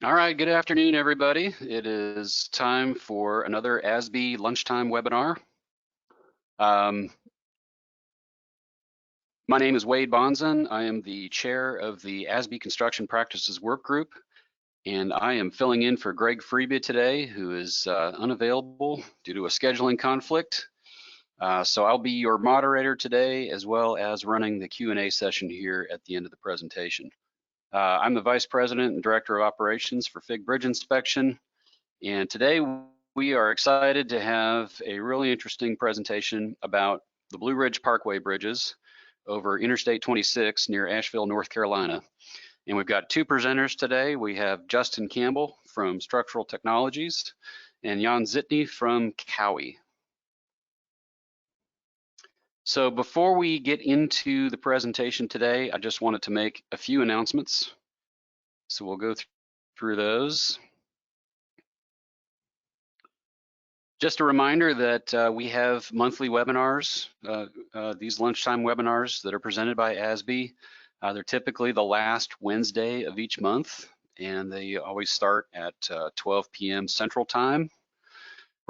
All right, good afternoon, everybody. It is time for another ASBI lunchtime webinar. My name is Wade Bonzen. I am the chair of the ASBI Construction Practices Work Group, and I am filling in for Greg Freeby today, who is unavailable due to a scheduling conflict. So I'll be your moderator today, as well as running the Q&A session here at the end of the presentation. I'm the Vice President and Director of Operations for FIG Bridge Inspection. And today we are excited to have a really interesting presentation about the Blue Ridge Parkway bridges over Interstate 26 near Asheville, North Carolina. And we've got two presenters today. We have Justin Campbell from Structural Technologies and Jan Zitny from COWI. So before we get into the presentation today, I just wanted to make a few announcements. So we'll go through those. Just a reminder that we have monthly webinars, these lunchtime webinars that are presented by ASBI. They're typically the last Wednesday of each month, and they always start at 12 p.m. Central Time.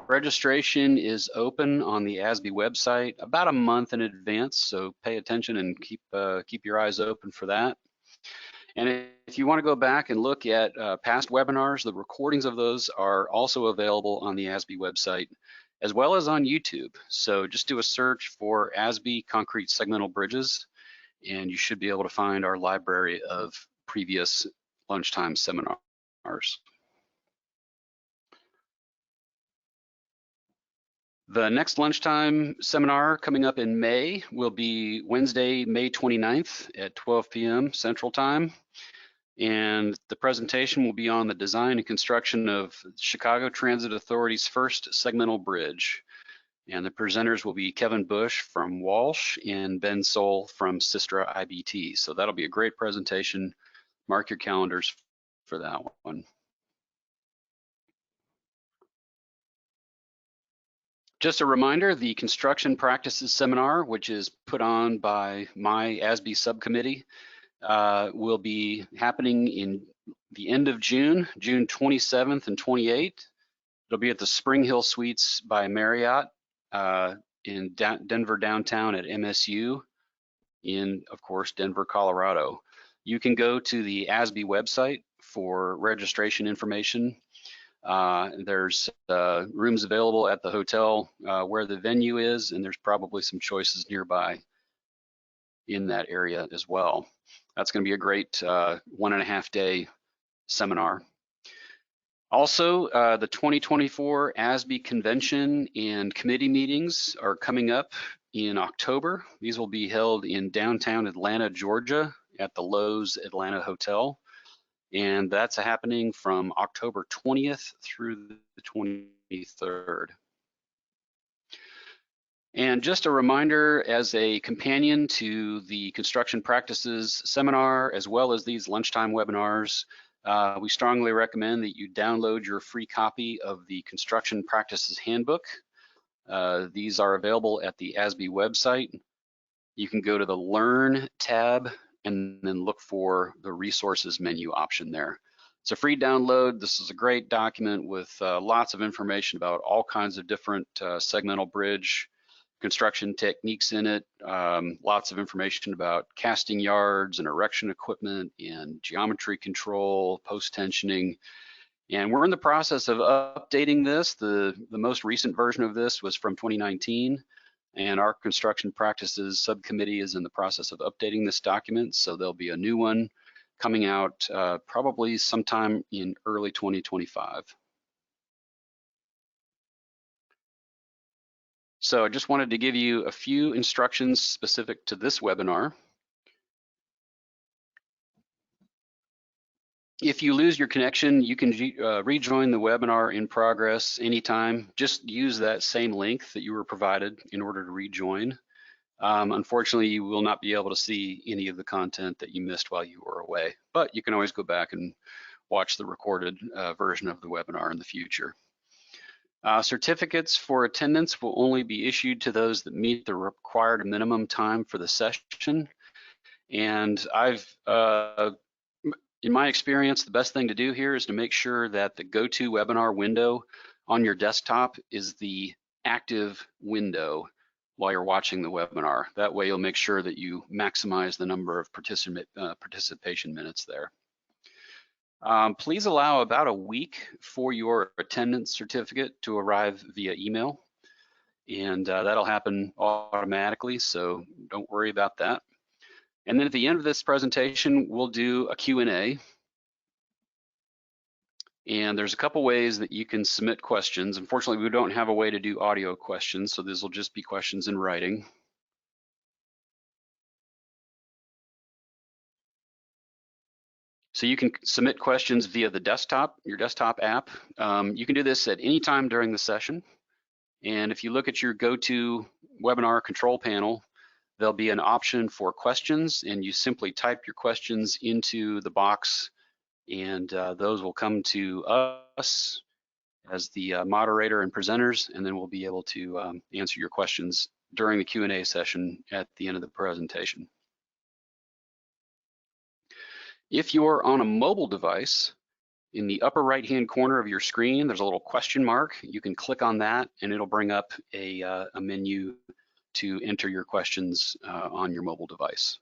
Registration is open on the ASBI website about a month in advance, so pay attention and keep your eyes open for that. And if you want to go back and look at past webinars, the recordings of those are also available on the ASBI website, as well as on YouTube. So just do a search for ASBI Concrete Segmental Bridges, and you should be able to find our library of previous lunchtime seminars. The next lunchtime seminar coming up in May will be Wednesday, May 29th at 12 p.m. Central Time. And the presentation will be on the design and construction of Chicago Transit Authority's first segmental bridge. And the presenters will be Kevin Bush from Walsh and Ben Soul from Sistra IBT. So that'll be a great presentation. Mark your calendars for that one. Just a reminder, the Construction Practices Seminar, which is put on by my ASBI subcommittee, will be happening in the end of June, June 27th and 28th. It'll be at the Spring Hill Suites by Marriott in Denver downtown at MSU in, of course, Denver, Colorado. You can go to the ASBI website for registration information. There's rooms available at the hotel where the venue is, and there's probably some choices nearby in that area as well. That's going to be a great 1.5 day seminar. Also, the 2024 ASBI convention and committee meetings are coming up in October. These will be held in downtown Atlanta, Georgia at the Lowe's Atlanta Hotel. And that's happening from October 20th through the 23rd. And just a reminder, as a companion to the Construction Practices Seminar, as well as these lunchtime webinars, we strongly recommend that you download your free copy of the Construction Practices Handbook. These are available at the ASBI website. You can go to the Learn tab and then look for the Resources menu option there. It's a free download. This is a great document with lots of information about all kinds of different segmental bridge construction techniques in it, lots of information about casting yards and erection equipment and geometry control, post-tensioning. And we're in the process of updating this. The most recent version of this was from 2019, and our construction practices subcommittee is in the process of updating this document. So there'll be a new one coming out probably sometime in early 2025. So I just wanted to give you a few instructions specific to this webinar. If you lose your connection, you can rejoin the webinar in progress anytime. Just use that same link that you were provided in order to rejoin. Unfortunately, you will not be able to see any of the content that you missed while you were away, but you can always go back and watch the recorded version of the webinar in the future. Certificates for attendance will only be issued to those that meet the required minimum time for the session. And I've In my experience, the best thing to do here is to make sure that the GoToWebinar window on your desktop is the active window while you're watching the webinar. That way you'll make sure that you maximize the number of participation minutes there. Please allow about a week for your attendance certificate to arrive via email, and that'll happen automatically, so don't worry about that. And then at the end of this presentation, we'll do a Q&A. And there's a couple ways that you can submit questions. Unfortunately, we don't have a way to do audio questions, so these will just be questions in writing. So you can submit questions via the desktop, your desktop app. You can do this at any time during the session. And if you look at your GoToWebinar control panel, there'll be an option for questions, and you simply type your questions into the box, and those will come to us as the moderator and presenters, and then we'll be able to answer your questions during the Q&A session at the end of the presentation. If you're on a mobile device, in the upper right-hand corner of your screen, there's a little question mark. You can click on that, and it'll bring up a menu to enter your questions on your mobile device.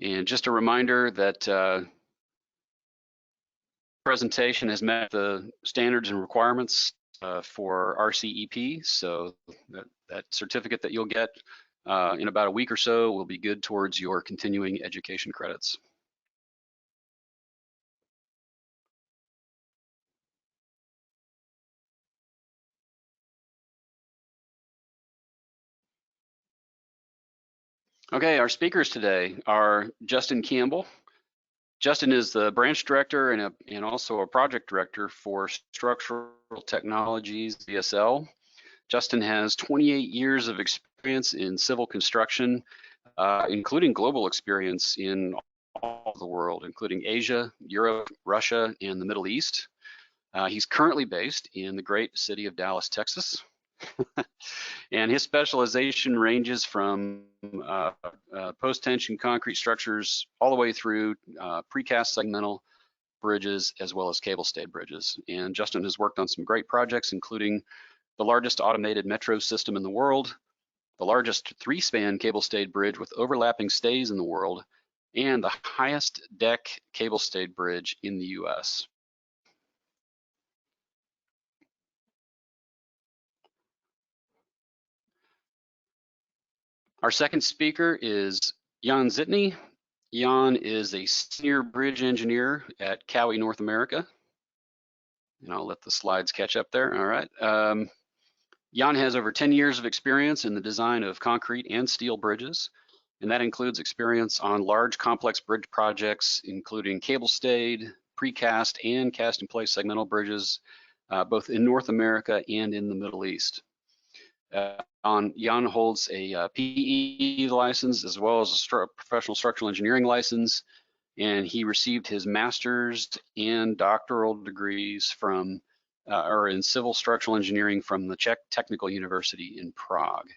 And just a reminder that presentation has met the standards and requirements for RCEP, so that certificate that you'll get in about a week or so will be good towards your continuing education credits. Okay, our speakers today are Justin Campbell. Justin is the branch director and also a project director for Structural Technologies, VSL. Justin has 28 years of experience in civil construction, including global experience in all the world, including Asia, Europe, Russia, and the Middle East. He's currently based in the great city of Dallas, Texas. And his specialization ranges from post-tension concrete structures all the way through precast segmental bridges as well as cable-stayed bridges. And Justin has worked on some great projects, including the largest automated metro system in the world, the largest 3-span cable-stayed bridge with overlapping stays in the world, and the highest deck cable-stayed bridge in the US. Our second speaker is Jan Zitny. Jan is a senior bridge engineer at COWI North America. And I'll let the slides catch up there. All right. Jan has over 10 years of experience in the design of concrete and steel bridges, and that includes experience on large complex bridge projects, including cable-stayed, precast, and cast-in-place segmental bridges, both in North America and in the Middle East. Jan holds a PE license as well as a professional structural engineering license, and he received his master's and doctoral degrees from or in civil structural engineering from the Czech Technical University in Prague.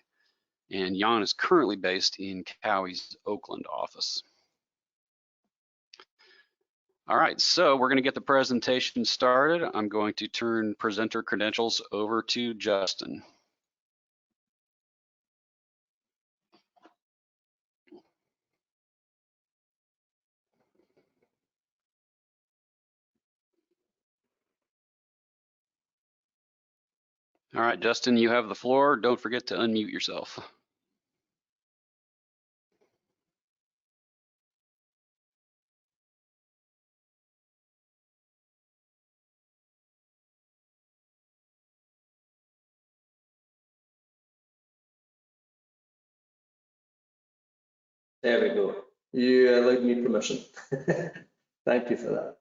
And Jan is currently based in COWI's Oakland office. All right, so we're going to get the presentation started. I'm going to turn presenter credentials over to Justin. All right, Justin, you have the floor. Don't forget to unmute yourself. There we go. You allowed me permission. Thank you for that.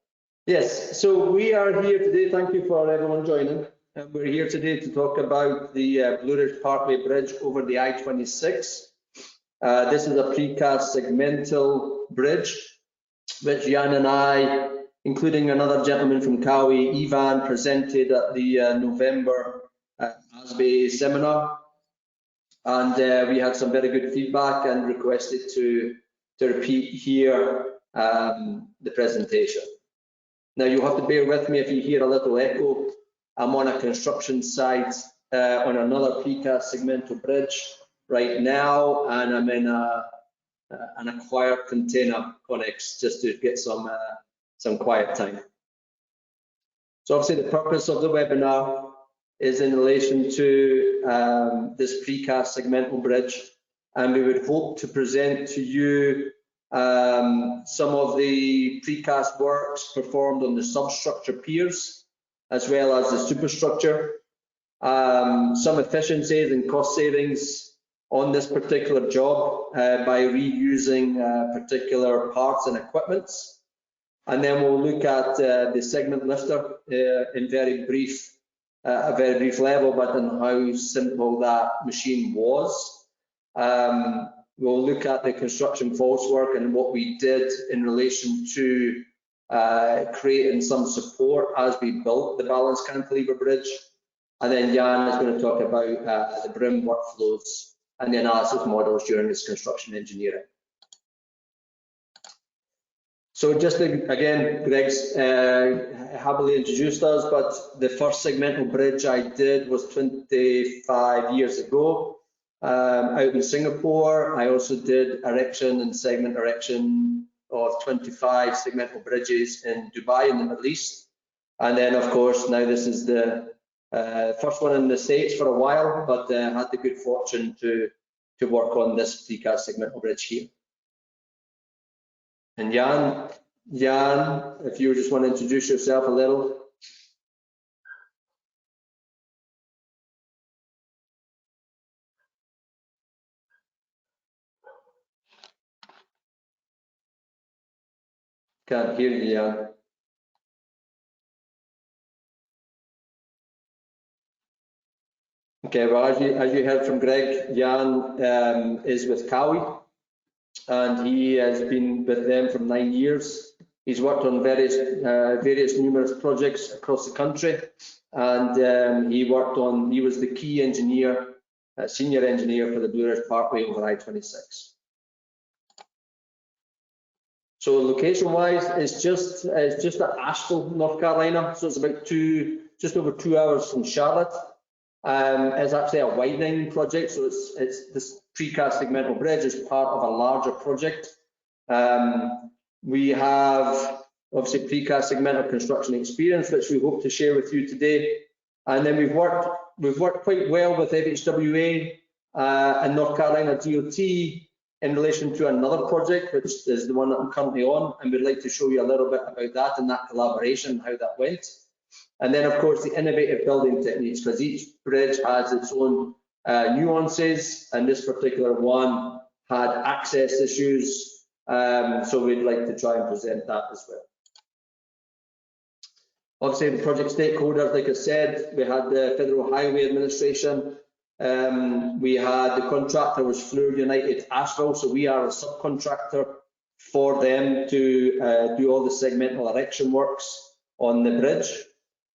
Yes, so we are here today. Thank you for everyone joining. We're here today to talk about the Blue Ridge Parkway Bridge over the I-26. This is a precast segmental bridge, which Jan and I, including another gentleman from COWI, Ivan, presented at the November ASBI seminar. and we had some very good feedback and requested to repeat here the presentation. Now you'll have to bear with me if you hear a little echo. I'm on a construction site on another precast segmental bridge right now, and I'm in an acquired container Connex just to get some quiet time. So obviously the purpose of the webinar is in relation to this precast segmental bridge, and we would hope to present to you some of the precast works performed on the substructure piers as well as the superstructure, some efficiencies and cost savings on this particular job by reusing particular parts and equipments. And then we'll look at the segment lifter in a very brief level, but on how simple that machine was. We'll look at the construction false work and what we did in relation to creating some support as we built the balanced cantilever bridge. And then Jan is going to talk about the BRIM workflows and the analysis models during this construction engineering. So just to, again, Greg's happily introduced us, but the first segmental bridge I did was 25 years ago out in Singapore. I also did erection and segment erection of 25 segmental bridges in Dubai in the Middle East. And then, of course, now this is the first one in the States for a while, but had the good fortune to work on this precast segmental bridge here. And Jan, if you just want to introduce yourself a little. Can't hear you, Jan. Okay, well, as you heard from Greg, Jan is with COWI, and he has been with them for 9 years. He's worked on various numerous projects across the country, and he was the key engineer, senior engineer for the Blue Ridge Parkway over I-26. So location-wise, it's just at Asheville, North Carolina. So it's about just over 2 hours from Charlotte. It's actually a widening project, so it's this precast segmental bridge is part of a larger project. We have obviously precast segmental construction experience, which we hope to share with you today. And then we've worked quite well with FHWA and North Carolina DOT in relation to another project, which is the one that I'm currently on, and we'd like to show you a little bit about that and that collaboration, how that went. And then, of course, the innovative building techniques, because each bridge has its own nuances, and this particular one had access issues, so we'd like to try and present that as well. Obviously, the project stakeholders, like I said, we had the Federal Highway Administration, we had the contractor was Fluid United Asheville, so we are a subcontractor for them to do all the segmental erection works on the bridge.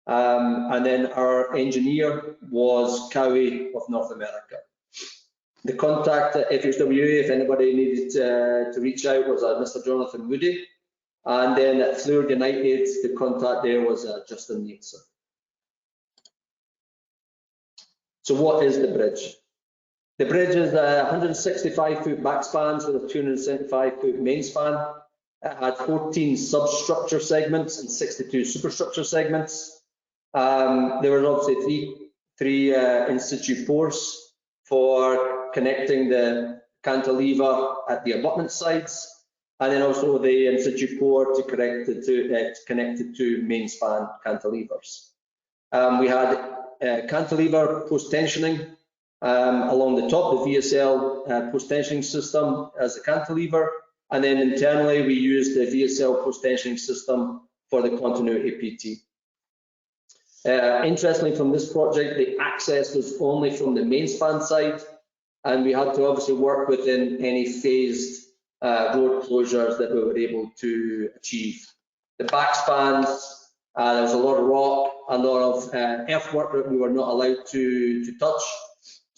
And then our engineer was COWI of North America. The contact at FHWA, if anybody needed to reach out, was Mr. Jonathan Woody. And then at Fluid United, the contact there was Justin Nielsen. So what is the bridge? The bridge is a 165-foot back span with a 275-foot main span. It had 14 substructure segments and 62 superstructure segments. There were obviously three in-situ posts for connecting the cantilever at the abutment sides, and then also the in-situ port to connect it to main span cantilevers. We had cantilever post-tensioning along the top, the VSL post-tensioning system as the cantilever, and then internally we used the VSL post-tensioning system for the continuity PT. Interestingly, from this project, the access was only from the main span side, and we had to obviously work within any phased road closures that we were able to achieve. The back spans, there was a lot of rock, a lot of earthwork that we were not allowed to touch.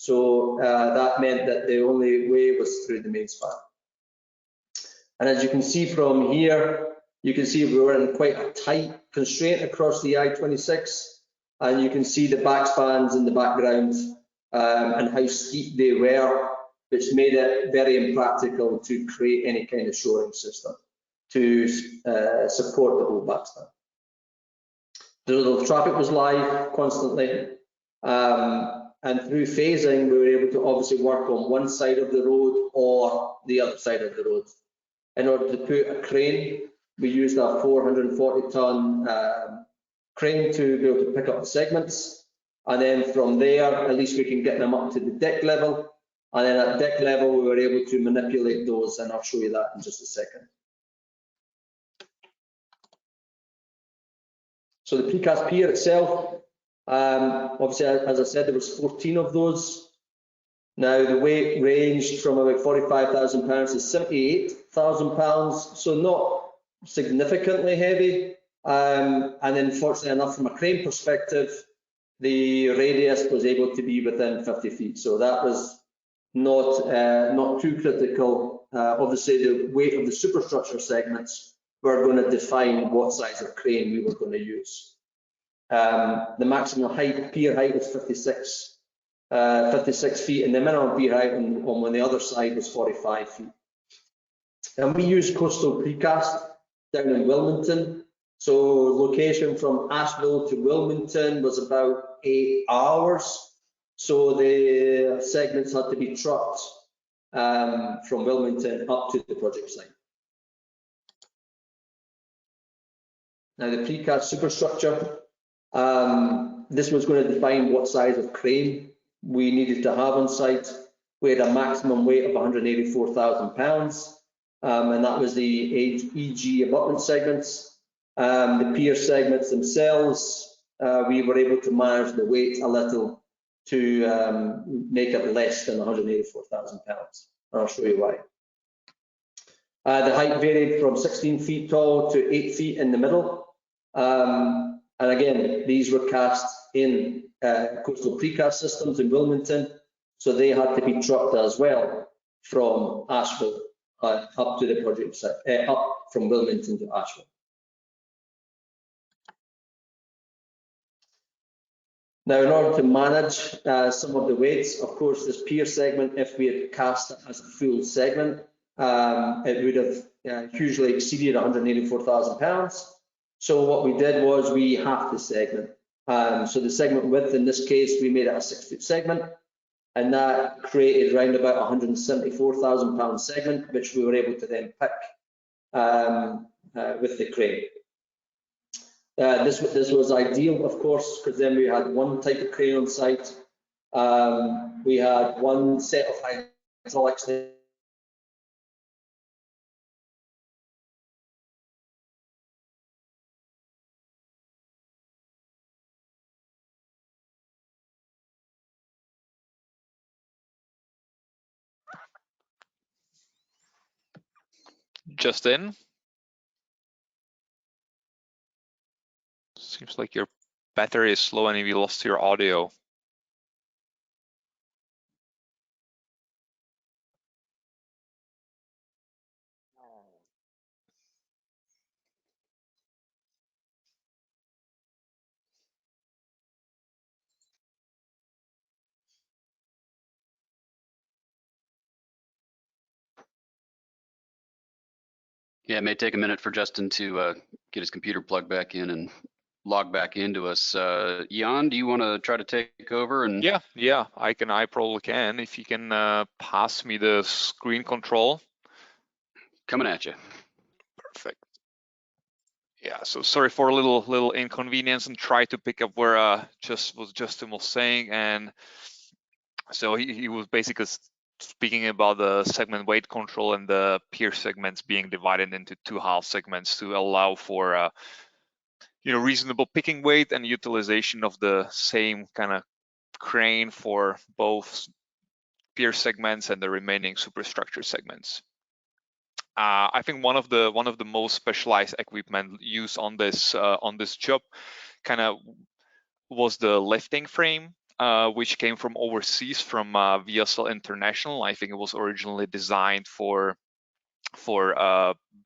So that meant that the only way was through the main span. And as you can see from here, you can see we were in quite a tight constraint across the I-26, and you can see the backspans in the background and how steep they were, which made it very impractical to create any kind of shoring system to support the whole backspan. The traffic was live constantly, and through phasing, we were able to obviously work on one side of the road or the other side of the road. In order to put a crane, we used a 440-ton crane to be able to pick up the segments. And then from there, at least we can get them up to the deck level. And then at deck level, we were able to manipulate those, and I'll show you that in just a second. So the precast pier itself, obviously, as I said, there was 14 of those. Now the weight ranged from about 45,000 pounds to 78,000 pounds, so not significantly heavy. And then fortunately enough, from a crane perspective, the radius was able to be within 50 feet. So that was not too critical. Obviously, the weight of the superstructure segments were going to define what size of crane we were going to use. The maximum height, pier height, was 56 feet, and the minimum pier height on the other side was 45 feet. And we used coastal precast down in Wilmington. So location from Asheville to Wilmington was about 8 hours. So the segments had to be trucked from Wilmington up to the project site. Now the precast superstructure, this was going to define what size of crane we needed to have on site. We had a maximum weight of 184,000 pounds, and that was the EG abutment segments. The pier segments themselves, we were able to manage the weight a little to make it less than 184,000 pounds. I'll show you why. The height varied from 16 feet tall to 8 feet in the middle. And again, these were cast in coastal precast systems in Wilmington, so they had to be trucked as well from Asheville up to the project site, up from Wilmington to Asheville. Now, in order to manage some of the weights, of course, this pier segment, if we had cast it as a full segment, it would have hugely exceeded 184,000 pounds. So what we did was we halved the segment. So the segment width, in this case, we made it a 6-foot segment, and that created around about 174,000 pound segment, which we were able to then pick with the crane. This was ideal, of course, because then we had one type of crane on site. We had one set of hydraulics. Justin? Seems like your battery is slow and you lost your audio. Yeah, it may take a minute for Justin to get his computer plugged back in and log back into us. Jan, do you want to try to take over? And Yeah, I probably can. If you can pass me the screen control. Coming at you. Perfect. Yeah, so sorry for a little inconvenience, and try to pick up where Justin was saying. And so he was basically speaking about the segment weight control and the pier segments being divided into 2 half segments to allow for reasonable picking weight and utilization of the same kind of crane for both pier segments and the remaining superstructure segments. I think one of the most specialized equipment used on this job kind of was the lifting frame. which came from overseas from VSL International. I think it was originally designed for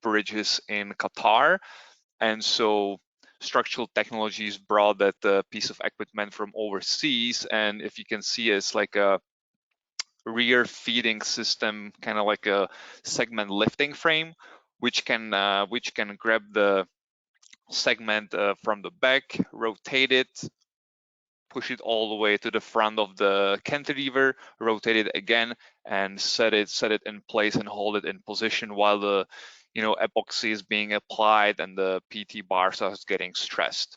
bridges in Qatar, and so Structural Technologies brought that piece of equipment from overseas, and if you can see, it's like a rear feeding system, kind of like a segment lifting frame, which can grab the segment from the back, rotate it, push it all the way to the front of the cantilever, rotate it again, and set it in place and hold it in position while the epoxy is being applied and the PT bars are getting stressed.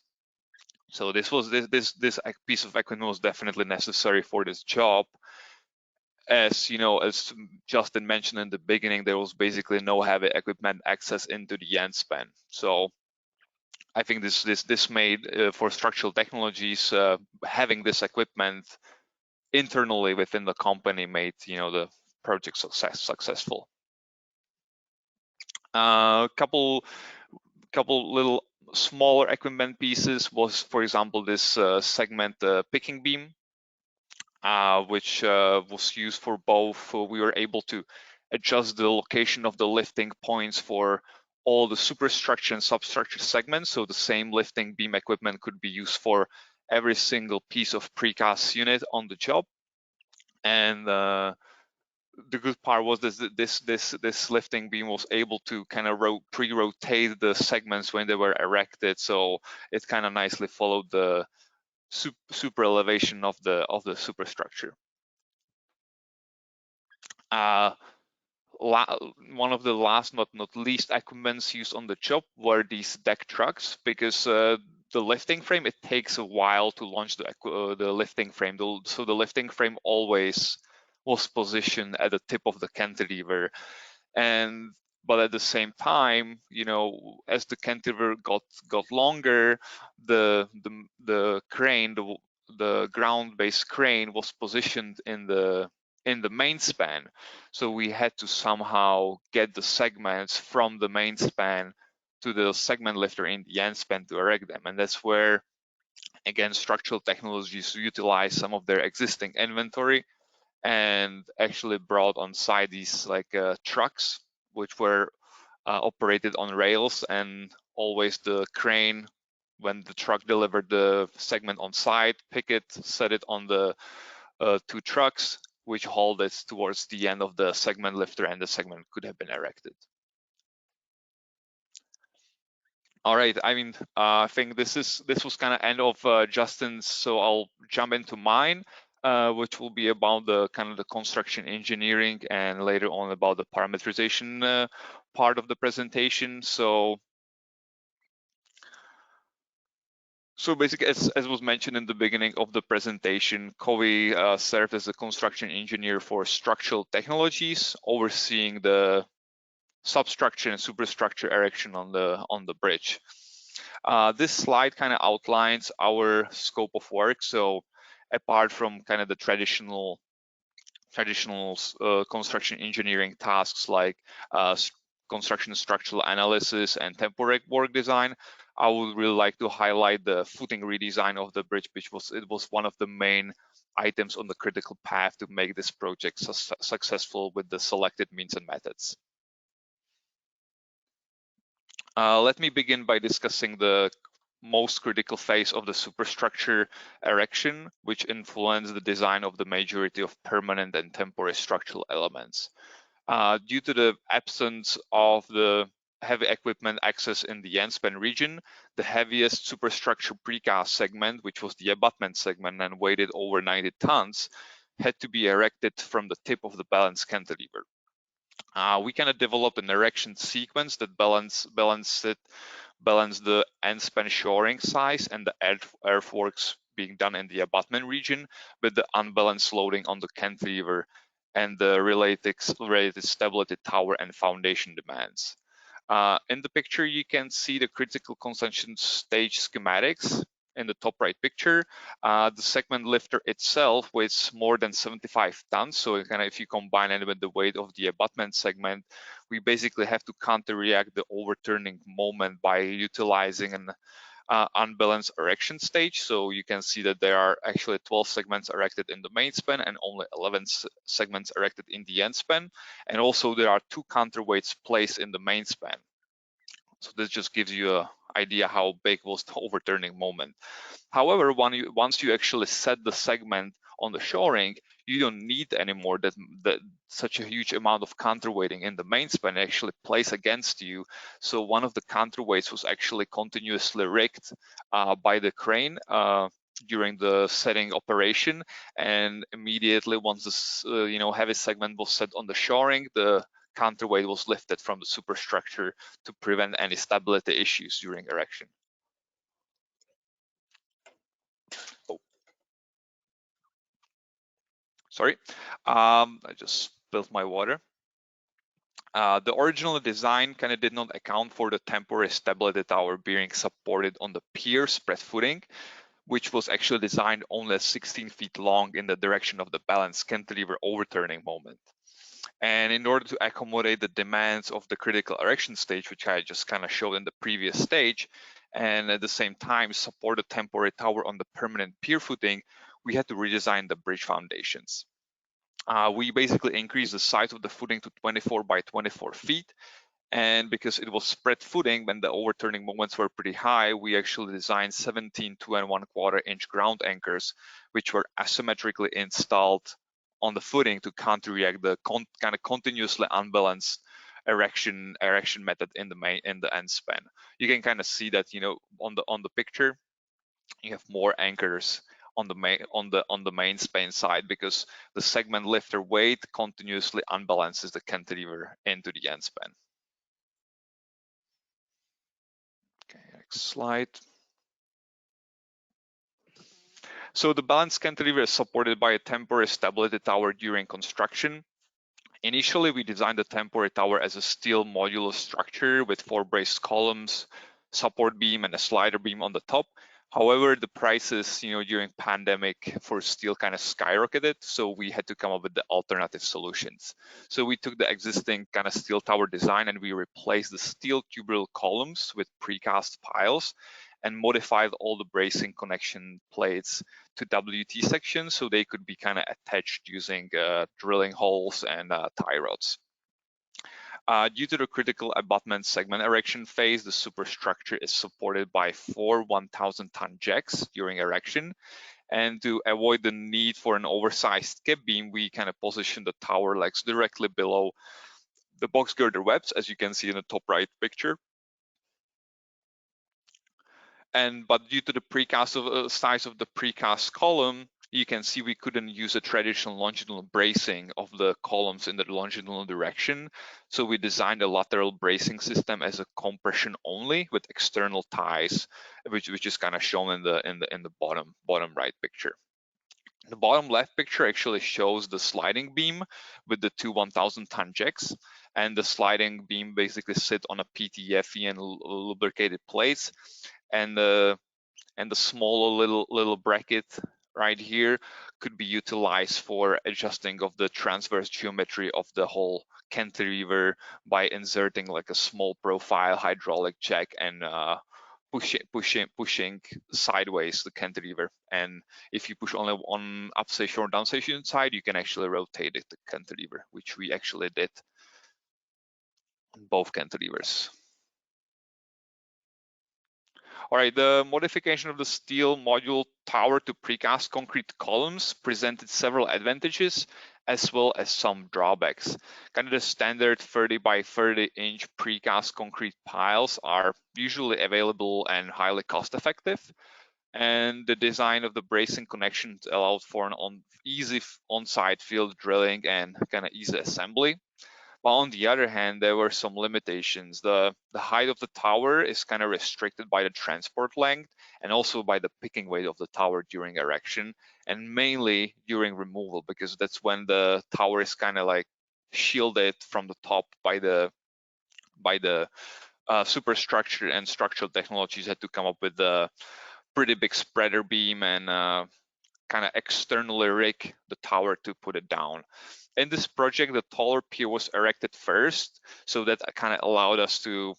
So this piece of equipment was definitely necessary for this job. As as Justin mentioned in the beginning, there was basically no heavy equipment access into the end span. So I think this made for Structural Technologies having this equipment internally within the company made the project successful. Couple little smaller equipment pieces was, for example, this segment picking beam, which was used for both. We were able to adjust the location of the lifting points for all the superstructure and substructure segments, so the same lifting beam equipment could be used for every single piece of precast unit on the job. And the good part was this lifting beam was able to kind of pre-rotate the segments when they were erected, so it kind of nicely followed the super elevation of the superstructure. One of the last but not least equipments used on the job were these deck trucks, because the lifting frame, it takes a while to launch the lifting frame. So the lifting frame always was positioned at the tip of the cantilever, but at the same time, as the cantilever got longer, the crane, the ground-based crane was positioned in the main span. So we had to somehow get the segments from the main span to the segment lifter in the end span to erect them. And that's where, again, Structural Technologies utilize some of their existing inventory and actually brought on site these trucks, which were operated on rails, and always the crane, when the truck delivered the segment on site, pick it, set it on the 2 trucks, which hauled it towards the end of the segment lifter, and the segment could have been erected. All right, I mean, I think this was kind of end of Justin's, so I'll jump into mine, which will be about the construction engineering, and later on about the parameterization part of the presentation. So basically, as was mentioned in the beginning of the presentation, COWI served as a construction engineer for Structural Technologies, overseeing the substructure and superstructure erection on the bridge. This slide kind of outlines our scope of work. So apart from kind of the traditional construction engineering tasks like construction structural analysis and temporary work design, I would really like to highlight the footing redesign of the bridge, which was one of the main items on the critical path to make this project successful with the selected means and methods. Let me begin by discussing the most critical phase of the superstructure erection, which influenced the design of the majority of permanent and temporary structural elements. Due to the absence of the heavy equipment access in the end span region, the heaviest superstructure precast segment, which was the abutment segment and weighed over 90 tons, had to be erected from the tip of the balance cantilever. We kind of developed an erection sequence that balance the end span shoring size and the earthworks being done in the abutment region with the unbalanced loading on the cantilever and the related stability tower and foundation demands. In the picture, you can see the critical construction stage schematics. In the top right picture, the segment lifter itself weighs more than 75 tons. So kind of if you combine it with the weight of the abutment segment, we basically have to counter-react the overturning moment by utilizing unbalanced erection stage. So you can see that there are actually 12 segments erected in the main span and only 11 segments erected in the end span. And also there are 2 counterweights placed in the main span. So this just gives you an idea how big was the overturning moment. However, once you actually set the segment on the shoring, you don't need anymore that such a huge amount of counterweighting in the main span actually plays against you. So one of the counterweights was actually continuously rigged by the crane during the setting operation, and immediately once this heavy segment was set on the shoring, the counterweight was lifted from the superstructure to prevent any stability issues during erection. Sorry, I just spilled my water. The original design kind of did not account for the temporary stability tower being supported on the pier spread footing, which was actually designed only 16 feet long in the direction of the balanced cantilever overturning moment. And in order to accommodate the demands of the critical erection stage, which I just kind of showed in the previous stage, and at the same time support the temporary tower on the permanent pier footing, we had to redesign the bridge foundations. We basically increased the size of the footing to 24 by 24 feet. And because it was spread footing, when the overturning moments were pretty high, we actually designed 17 2¼ inch ground anchors, which were asymmetrically installed on the footing to counter-react the kind of continuously unbalanced erection method in the end span. You can kind of see that, on the picture, you have more anchors on the main span side because the segment lifter weight continuously unbalances the cantilever into the end span. Okay, next slide. So the balanced cantilever is supported by a temporary stability tower during construction. Initially, we designed the temporary tower as a steel modular structure with 4 braced columns, support beam, and a slider beam on the top. However, the prices, during pandemic for steel kind of skyrocketed, so we had to come up with the alternative solutions. So we took the existing kind of steel tower design and we replaced the steel tubular columns with precast piles and modified all the bracing connection plates to WT sections so they could be kind of attached using drilling holes and tie rods. Due to the critical abutment segment erection phase, the superstructure is supported by 4 1,000-ton jacks during erection. And to avoid the need for an oversized cap beam, we kind of position the tower legs directly below the box girder webs, as you can see in the top right picture. But due to the precast size of the precast column, you can see we couldn't use a traditional longitudinal bracing of the columns in the longitudinal direction. So we designed a lateral bracing system as a compression only with external ties, which is kind of shown in the bottom right picture. The bottom left picture actually shows the sliding beam with the 2 1,000-ton jacks, and the sliding beam basically sit on a PTFE and lubricated plates, and the smaller little bracket right here could be utilized for adjusting of the transverse geometry of the whole cantilever by inserting like a small profile hydraulic jack and pushing sideways the cantilever. And if you push only on upstation or downstation side, you can actually rotate it, the cantilever, which we actually did on both cantilevers. All right, the modification of the steel module tower to precast concrete columns presented several advantages as well as some drawbacks. Kind of the standard 30 by 30 inch precast concrete piles are usually available and highly cost effective. And the design of the bracing connections allowed for an easy on-site field drilling and kind of easy assembly. But on the other hand, there were some limitations. The height of the tower is kind of restricted by the transport length and also by the picking weight of the tower during erection, and mainly during removal, because that's when the tower is kind of like shielded from the top by the superstructure, and structural technologies had to come up with a pretty big spreader beam and kind of externally rig the tower to put it down. In this project, the taller pier was erected first, so that kind of allowed us to,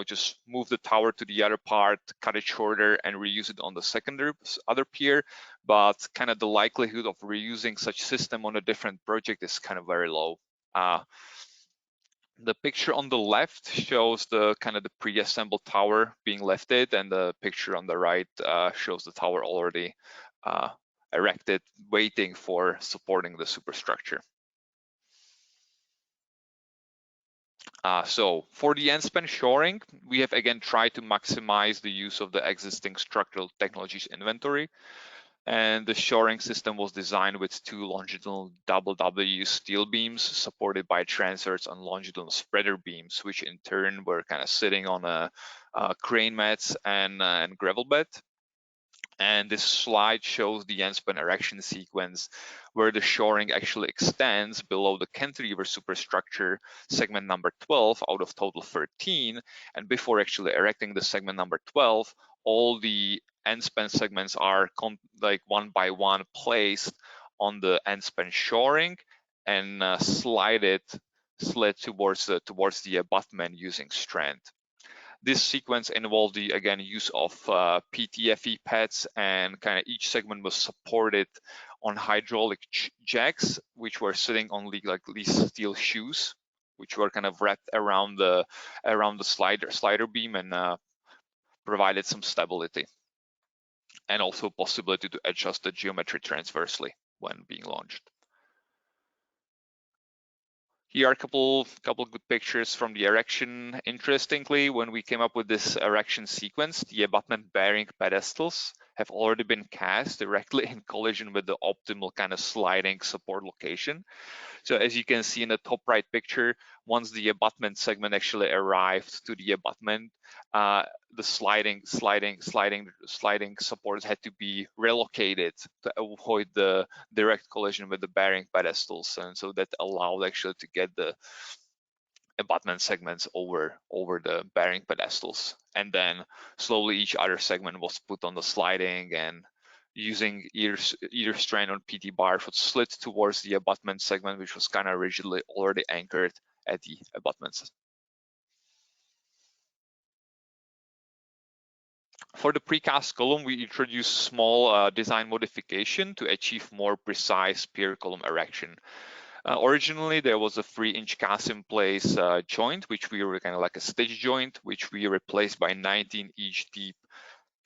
just move the tower to the other part, cut it shorter, and reuse it on the secondary other pier. But kind of the likelihood of reusing such system on a different project is kind of very low. The picture on the left shows the kind of the pre-assembled tower being lifted, and the picture on the right shows the tower already erected, waiting for supporting the superstructure. So for the end span shoring, we have again tried to maximize the use of the existing structural technologies inventory. And the shoring system was designed with 2 longitudinal double W steel beams supported by transverse and longitudinal spreader beams, which in turn were kind of sitting on a crane mats and gravel bed. And this slide shows the end span erection sequence where the shoring actually extends below the cantilever superstructure segment number 12 out of total 13. And before actually erecting the segment number 12, all the end span segments are like one by one placed on the end span shoring and slid towards the abutment using strand. This sequence involved the, again, use of PTFE pads, and kind of each segment was supported on hydraulic jacks, which were sitting on these steel shoes, which were kind of wrapped around the slider beam and provided some stability, and also possibility to adjust the geometry transversely when being launched. Here are a couple good pictures from the erection. Interestingly, when we came up with this erection sequence, the abutment bearing pedestals have already been cast directly in collision with the optimal kind of sliding support location. So as you can see in the top right picture, once the abutment segment actually arrived to the abutment, the sliding supports had to be relocated to avoid the direct collision with the bearing pedestals, and so that allowed actually to get the abutment segments over the bearing pedestals, and then slowly each other segment was put on the sliding, and using either strand on PT bars was slid towards the abutment segment, which was kind of rigidly already anchored at the abutments. For the precast column, we introduced small design modification to achieve more precise pier column erection. Originally, there was a 3-inch cast in place joint, which we were kind of like a stitch joint, which we replaced by 19-inch deep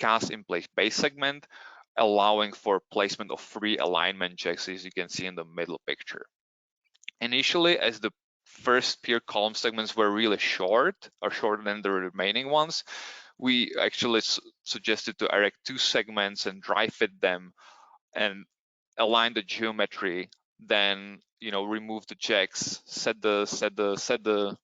cast in place base segment, allowing for placement of 3 alignment jacks, as you can see in the middle picture. Initially, as the first pier column segments were really short, or shorter than the remaining ones, we actually suggested to erect 2 segments and dry fit them and align the geometry, then remove the jacks, set the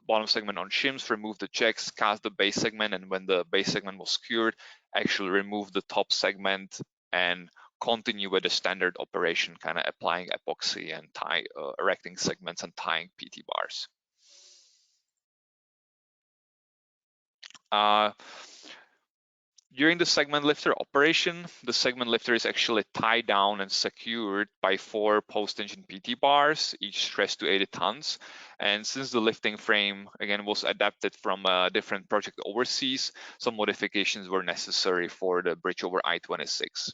bottom segment on shims, remove the jacks, cast the base segment, and when the base segment was cured, actually remove the top segment and continue with the standard operation, kind of applying epoxy and erecting segments and tying PT bars. During the segment lifter operation, the segment lifter is actually tied down and secured by 4 post-tension PT bars, each stressed to 80 tons. And since the lifting frame, again, was adapted from a different project overseas, some modifications were necessary for the bridge over I-26.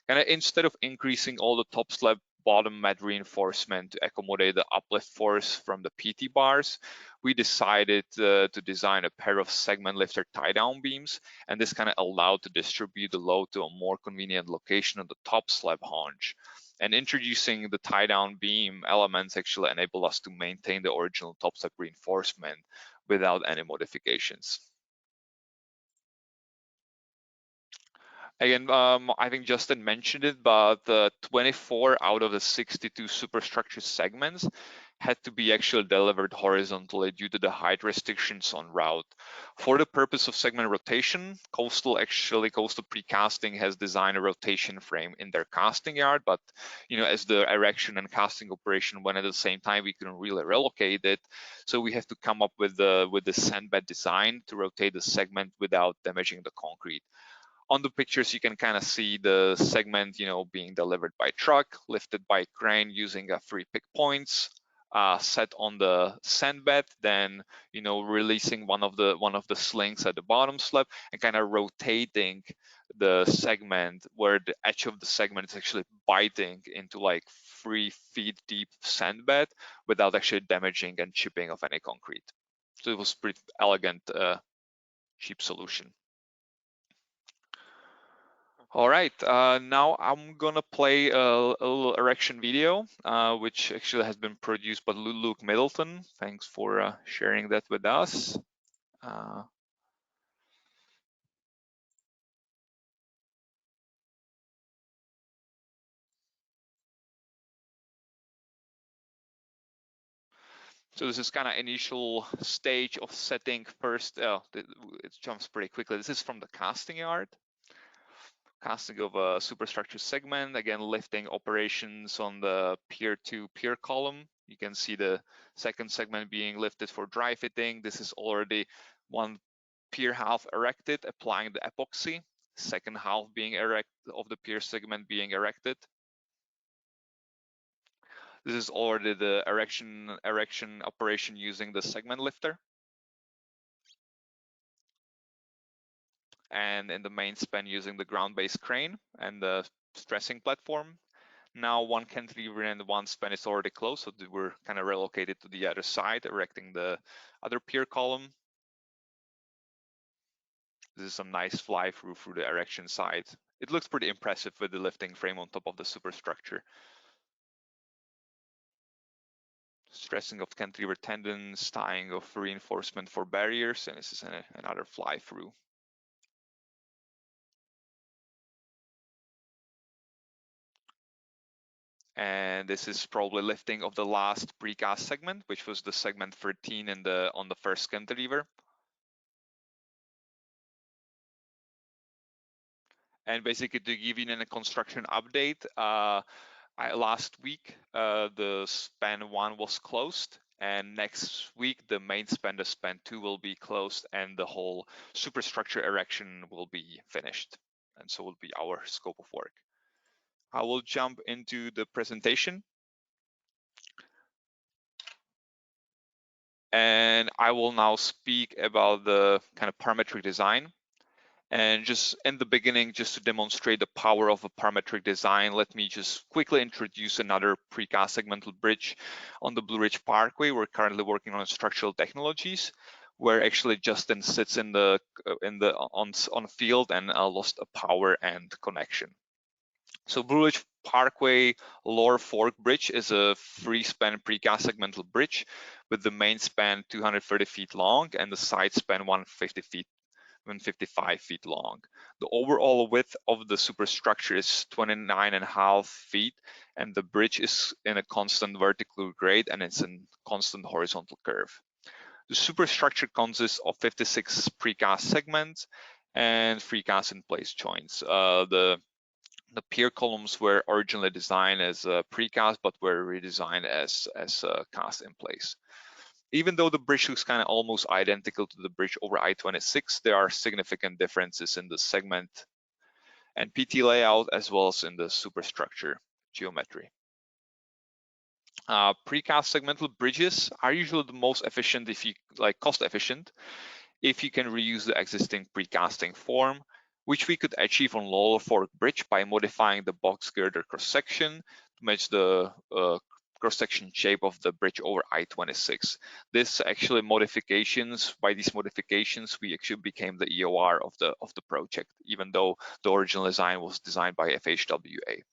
And instead of increasing all the top slab bottom mat reinforcement to accommodate the uplift force from the PT bars, we decided to design a pair of segment lifter tie-down beams, and this kind of allowed to distribute the load to a more convenient location on the top slab haunch. And introducing the tie-down beam elements actually enabled us to maintain the original top slab reinforcement without any modifications. Again, I think Justin mentioned it, but 24 out of the 62 superstructure segments had to be actually delivered horizontally due to the height restrictions on route. For the purpose of segment rotation, Coastal Precasting has designed a rotation frame in their casting yard, but as the erection and casting operation went at the same time, we couldn't really relocate it. So we have to come up with the sandbed design to rotate the segment without damaging the concrete. On the pictures, you can kind of see the segment, being delivered by truck, lifted by crane using 3 pick points, set on the sand bed, then releasing one of the slings at the bottom slab and kind of rotating the segment where the edge of the segment is actually biting into like 3 feet deep sand bed without actually damaging and chipping of any concrete. So it was pretty elegant, cheap solution. All right, now I'm gonna play a little erection video, which actually has been produced by Luke Middleton. Thanks for sharing that with us. So this is kind of initial stage of setting first. It jumps pretty quickly. This is from the casting yard. Casting of a superstructure segment, again lifting operations on the pier to pier column. You can see the second segment being lifted for dry fitting. This is already one pier half erected, applying the epoxy. Second half being of the pier segment being erected. This is already the erection operation using the segment lifter. And in the main span using the ground-based crane and the stressing platform. Now one cantilever and one span is already closed, so we're kind of relocated to the other side, erecting the other pier column. This is some nice fly through the erection side. It looks pretty impressive with the lifting frame on top of the superstructure. Stressing of cantilever tendons, tying of reinforcement for barriers, and this is another fly through. And this is probably lifting of the last precast segment, which was the segment 13 on the first cantilever. And basically to give you a construction update, last week the span 1 was closed, and next week the main span, the span 2, will be closed, and the whole superstructure erection will be finished. And so will be our scope of work. I will jump into the presentation. And I will now speak about the kind of parametric design. And just in the beginning, just to demonstrate the power of a parametric design, let me just quickly introduce another precast segmental bridge on the Blue Ridge Parkway. We're currently working on structural technologies, where actually Justin sits on field and lost a power and connection. So Blue Ridge Parkway Laurel Fork Bridge is a 3-span precast segmental bridge with the main span 230 feet long and the side span 155 feet long. The overall width of the superstructure is 29.5 feet, and the bridge is in a constant vertical grade and it's in constant horizontal curve. The superstructure consists of 56 precast segments and 3 cast in place joints. The pier columns were originally designed as precast, but were redesigned as cast in place. Even though the bridge looks kind of almost identical to the bridge over I-26, there are significant differences in the segment and PT layout, as well as in the superstructure geometry. Precast segmental bridges are usually the most efficient, cost efficient, if you can reuse the existing precasting form, which we could achieve on Laurel Fork Bridge by modifying the box girder cross-section to match the cross-section shape of the bridge over I-26. By these modifications, we actually became the EOR of the project, even though the original design was designed by FHWA.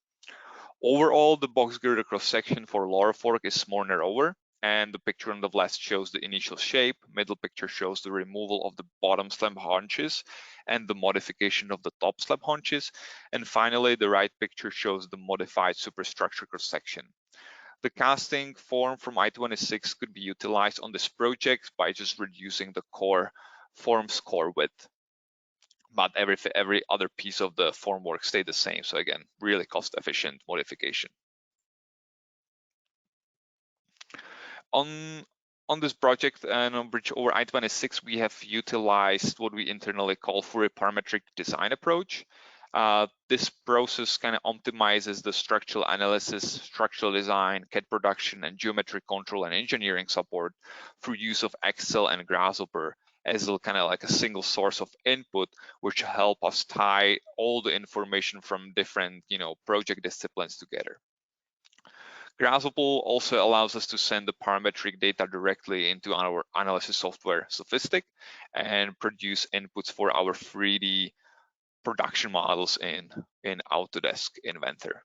Overall, the box girder cross-section for Laurel Fork is more narrower, and the picture on the left shows the initial shape. Middle picture shows the removal of the bottom slab haunches and the modification of the top slab haunches. And finally, the right picture shows the modified superstructure cross-section. The casting form from I-26 could be utilized on this project by just reducing the form's core width. But every other piece of the formwork stayed the same. So again, really cost-efficient modification. On on this project and on bridge over I-26, we have utilized what we internally call for a parametric design approach. This process kind of optimizes the structural analysis, structural design, CAD production, and geometric control and engineering support through use of Excel and Grasshopper as a kind of like a single source of input, which help us tie all the information from different, project disciplines together. Grasshopper also allows us to send the parametric data directly into our analysis software, Sophistic, and produce inputs for our 3D production models in Autodesk Inventor.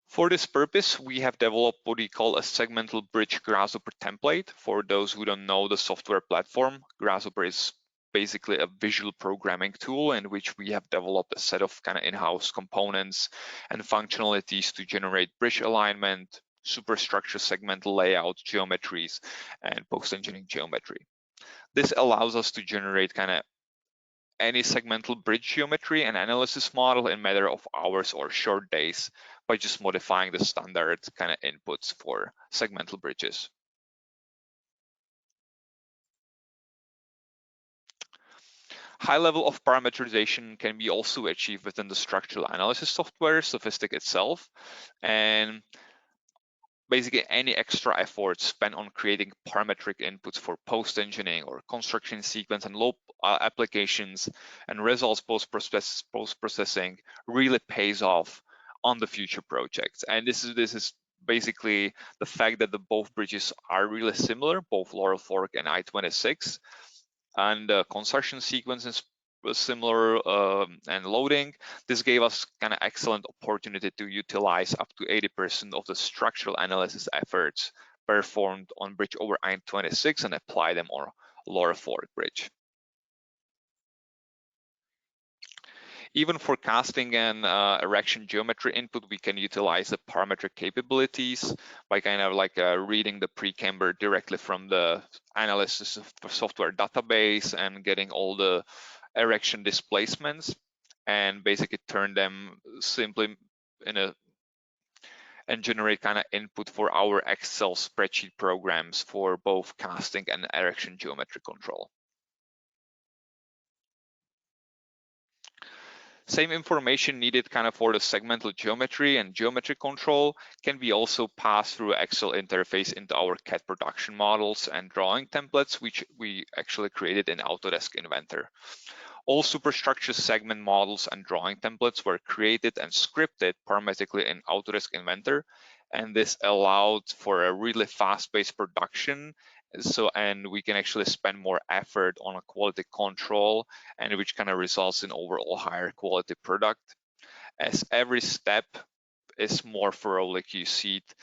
For this purpose, we have developed what we call a segmental bridge Grasshopper template. For those who don't know the software platform, Grasshopper is basically a visual programming tool in which we have developed a set of kind of in-house components and functionalities to generate bridge alignment, superstructure segmental layout, geometries, and post-engineering geometry. This allows us to generate kind of any segmental bridge geometry and analysis model in a matter of hours or short days by just modifying the standard kind of inputs for segmental bridges. High level of parameterization can be also achieved within the structural analysis software, Sophistic itself, and basically any extra effort spent on creating parametric inputs for post-engineering or construction sequence and low applications and results post-processing really pays off on the future projects. And this is basically the fact that the both bridges are really similar, both Laurel Fork and I-26, and the construction sequence is similar and loading. This gave us kind of excellent opportunity to utilize up to 80% of the structural analysis efforts performed on bridge over I-26 and apply them on Laurel Fork Bridge. Even for casting and erection geometry input, we can utilize the parametric capabilities by kind of like reading the pre-camber directly from the analysis of the software database and getting all the erection displacements and basically turn them simply and generate kind of input for our Excel spreadsheet programs for both casting and erection geometry control. Same information needed kind of for the segmental geometry and geometry control can be also passed through Excel interface into our CAD production models and drawing templates, which we actually created in Autodesk Inventor. All superstructure segment models and drawing templates were created and scripted parametrically in Autodesk Inventor, and this allowed for a really fast-paced production. And we can actually spend more effort on a quality control, and which kind of results in overall higher quality product, as every step is more thoroughly QC'd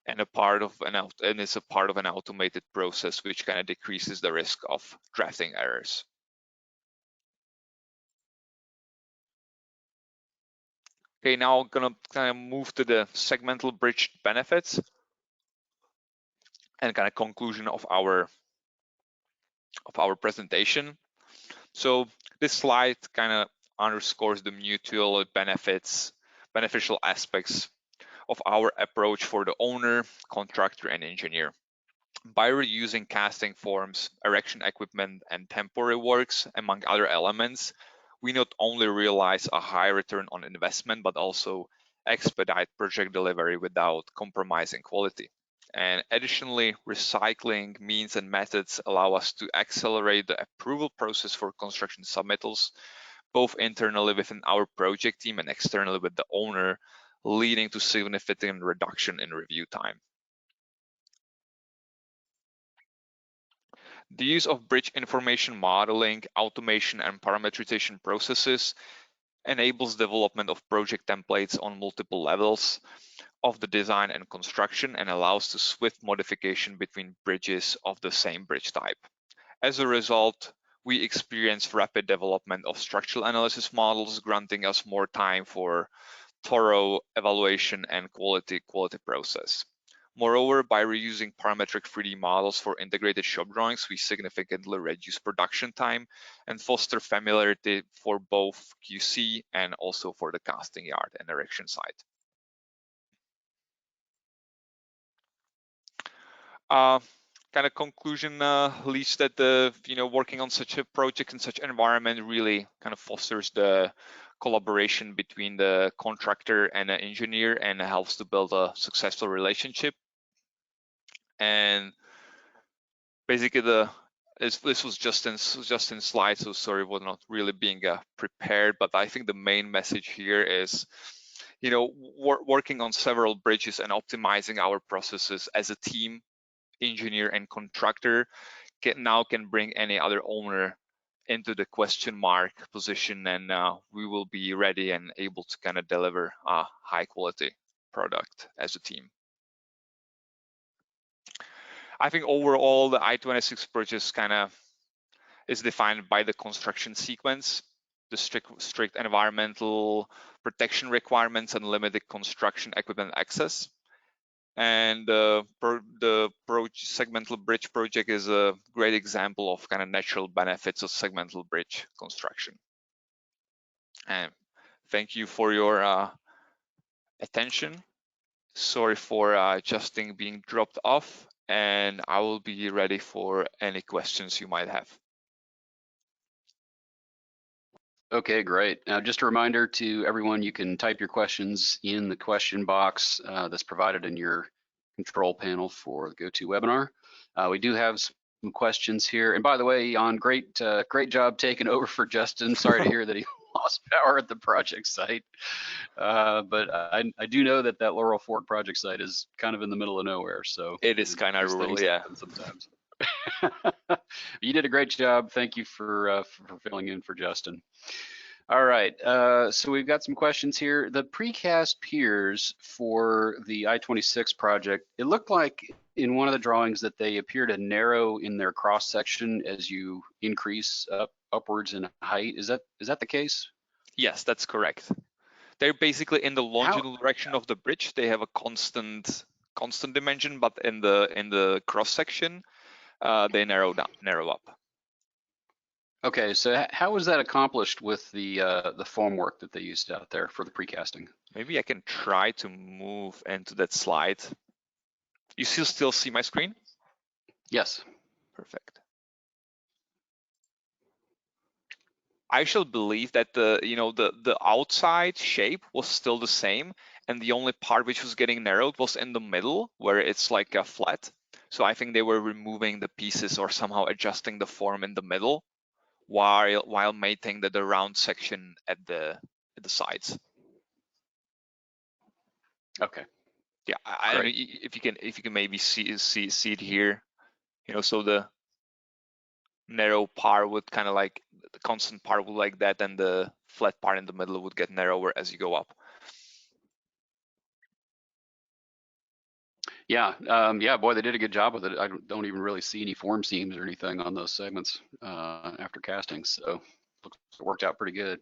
and it's a part of an automated process, which kind of decreases the risk of drafting errors. Okay, now I'm gonna kind of move to the segmental bridge benefits and kind of conclusion of our presentation. So this slide kind of underscores the mutual beneficial aspects of our approach for the owner, contractor, and engineer. By reusing casting forms, erection equipment, and temporary works, among other elements, we not only realize a high return on investment, but also expedite project delivery without compromising quality. And additionally, recycling means and methods allow us to accelerate the approval process for construction submittals, both internally within our project team and externally with the owner, leading to significant reduction in review time. The use of bridge information modeling, automation, and parameterization processes enables development of project templates on multiple levels of the design and construction and allows the swift modification between bridges of the same bridge type. As a result, we experience rapid development of structural analysis models, granting us more time for thorough evaluation and quality process. Moreover, by reusing parametric 3D models for integrated shop drawings, we significantly reduce production time and foster familiarity for both QC and also for the casting yard and erection site. kind of conclusion leads that the working on such a project in such environment really kind of fosters the collaboration between the contractor and the engineer and helps to build a successful relationship. And basically this was just in slides, so sorry for not really being prepared, but I think the main message here is working on several bridges and optimizing our processes as a team, engineer and contractor, can bring any other owner into the question mark position, and we will be ready and able to kind of deliver a high quality product as a team. I think overall the I-26 bridges kind of is defined by the construction sequence, the strict environmental protection requirements and limited construction equipment access. And the segmental bridge project is a great example of kind of natural benefits of segmental bridge construction. And thank you for your attention. Sorry for Justin being dropped off, and I will be ready for any questions you might have. Okay, great. Now, just a reminder to everyone, you can type your questions in the question box that's provided in your control panel for the GoToWebinar. We do have some questions here. And by the way, Jan, great job taking over for Justin. Sorry to hear that he lost power at the project site. But I do know that Laurel Fork project site is kind of in the middle of nowhere. So it is kind of rural, yeah. Sometimes. You did a great job. Thank you for filling in for Justin. All right, so we've got some questions here. The precast piers for the I-26 project, it looked like in one of the drawings that they appear to narrow in their cross section as you increase upwards in height. Is that the case? Yes, that's correct. They're basically in the longitudinal direction of the bridge. They have a constant dimension, but in the cross section, they narrow up. Okay, so how was that accomplished with the formwork that they used out there for the precasting? Maybe I can try to move into that slide. You still see my screen? Yes. Perfect. I shall believe that the outside shape was still the same, and the only part which was getting narrowed was in the middle, where it's like a flat. So I think they were removing the pieces or somehow adjusting the form in the middle, while maintaining the round section at the sides. Okay. Yeah, I mean, if you can maybe see it here, so the narrow part would kind of like the constant part would like that, and the flat part in the middle would get narrower as you go up. Yeah, yeah, boy, they did a good job with it. I don't even really see any form seams or anything on those segments after casting, so looks it worked out pretty good.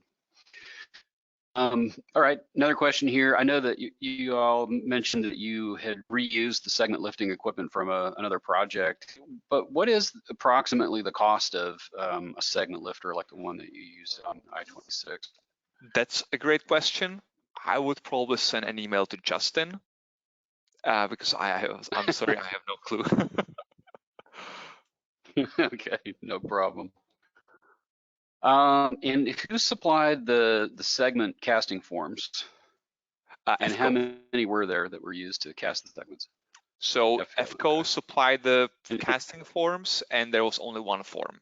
All right, another question here. I know that you all mentioned that you had reused the segment lifting equipment from another project, but what is approximately the cost of a segment lifter like the one that you used on I-26? That's a great question. I would probably send an email to Justin because I'm sorry, I have no clue. Okay, no problem. And who supplied the segment casting forms? And how many were there that were used to cast the segments? So FCO supplied the casting forms, and there was only one form.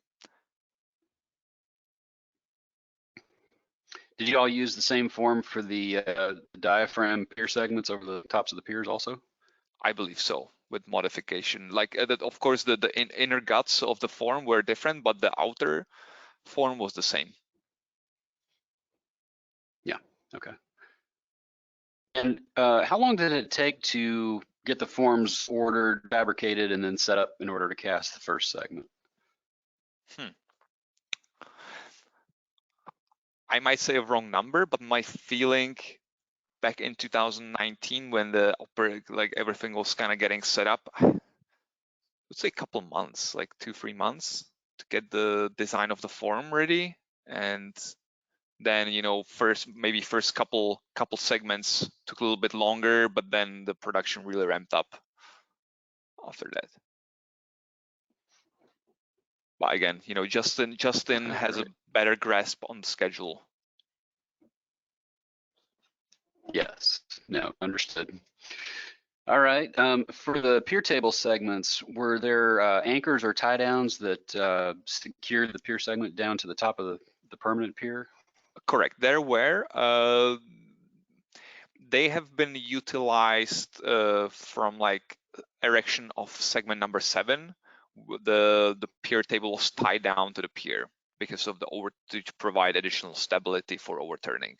Did you all use the same form for the diaphragm pier segments over the tops of the piers also? I believe so, with modification. Like, of course, the inner guts of the form were different, but the outer form was the same. Yeah, okay. And how long did it take to get the forms ordered, fabricated, and then set up in order to cast the first segment? I might say a wrong number, but my feeling back in 2019, when everything was kind of getting set up, I would say a couple months, like 2-3 months, to get the design of the form ready, and then first couple segments took a little bit longer, but then the production really ramped up after that. But again, you know, Justin has a better grasp on the schedule. Yes, no, understood. All right, for the pier table segments, were there anchors or tie downs that secured the pier segment down to the top of the permanent pier? Correct. There were. They have been utilized from like erection of segment number 7. The pier table was tied down to the pier because of to provide additional stability for overturning.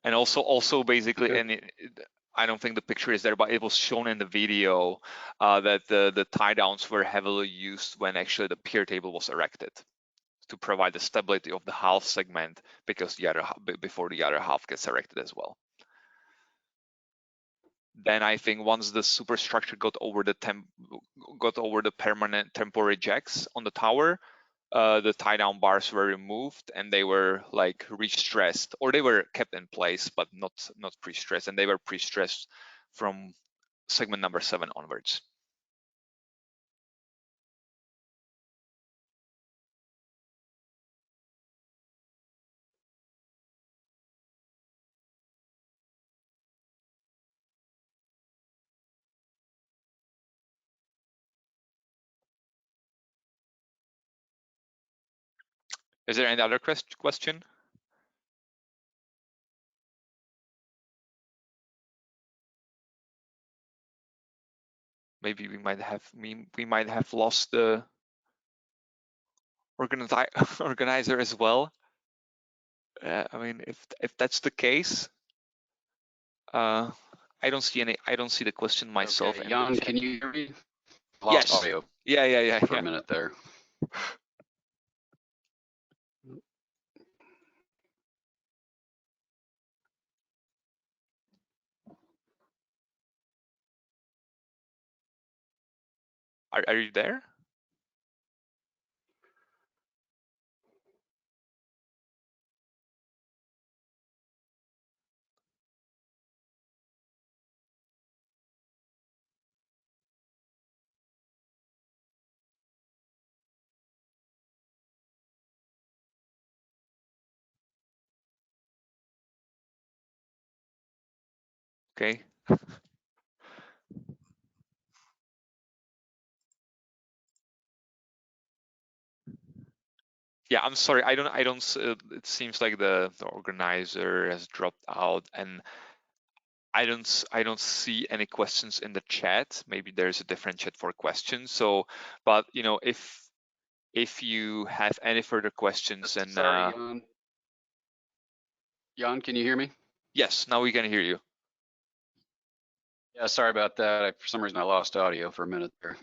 And also basically, Okay. and I don't think the picture is there, but it was shown in the video that the tie downs were heavily used when actually the pier table was erected to provide the stability of the half segment because before the other half gets erected as well. Then I think once the superstructure got over the permanent temporary jacks on the tower, the tie down bars were removed and they were like re-stressed, or they were kept in place but not pre-stressed, and they were pre-stressed from segment number 7 onwards. Is there any other question? Maybe we might have lost the organizer as well. I mean, if that's the case, I don't see the question myself. Okay, Jan, can you hear me? Yes. Lost audio. Yeah. For a minute there. Are you there? Okay. Yeah, I'm sorry. I don't. It seems like the organizer has dropped out, and I don't see any questions in the chat. Maybe there's a different chat for questions. So, but you know, if you have any further questions, and sorry, Jan. Jan, can you hear me? yes, now we can hear you. Yeah, sorry about that. For some reason, I lost audio for a minute there.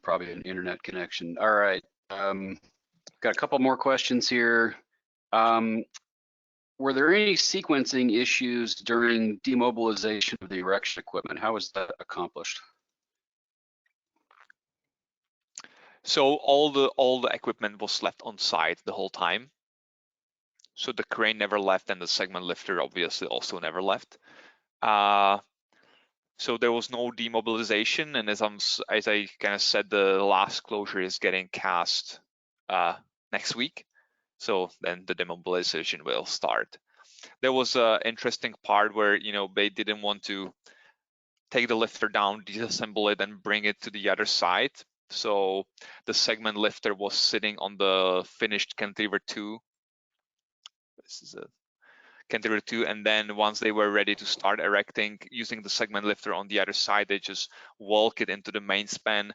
Probably an internet connection. All right. Got a couple more questions here. Were there any sequencing issues during demobilization of the erection equipment? How was that accomplished? So all the equipment was left on site the whole time. So the crane never left, and the segment lifter obviously also never left. So there was no demobilization, and as I kind of said, the last closure is getting cast next week. So then the demobilization will start. There was an interesting part where they didn't want to take the lifter down, disassemble it, and bring it to the other side. So the segment lifter was sitting on the finished cantilever 2. This is a cantilever 2, and then once they were ready to start erecting, using the segment lifter on the other side, they just walk it into the main span,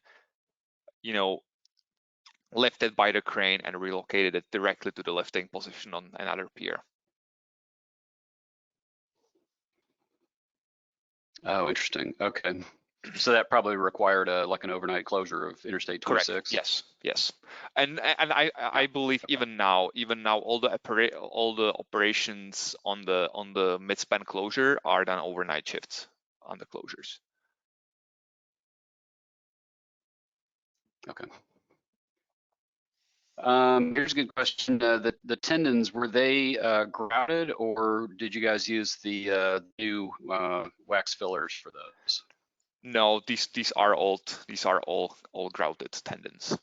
lifted by the crane and relocated it directly to the lifting position on another pier. Oh, interesting. Okay. So that probably required like an overnight closure of Interstate 26. Correct. Yes. And I believe even now all the operations on the mid-span closure are done overnight shifts on the closures. Okay. Here's a good question. The tendons, were they grouted, or did you guys use the new wax fillers for those? No, these are all grouted tendons.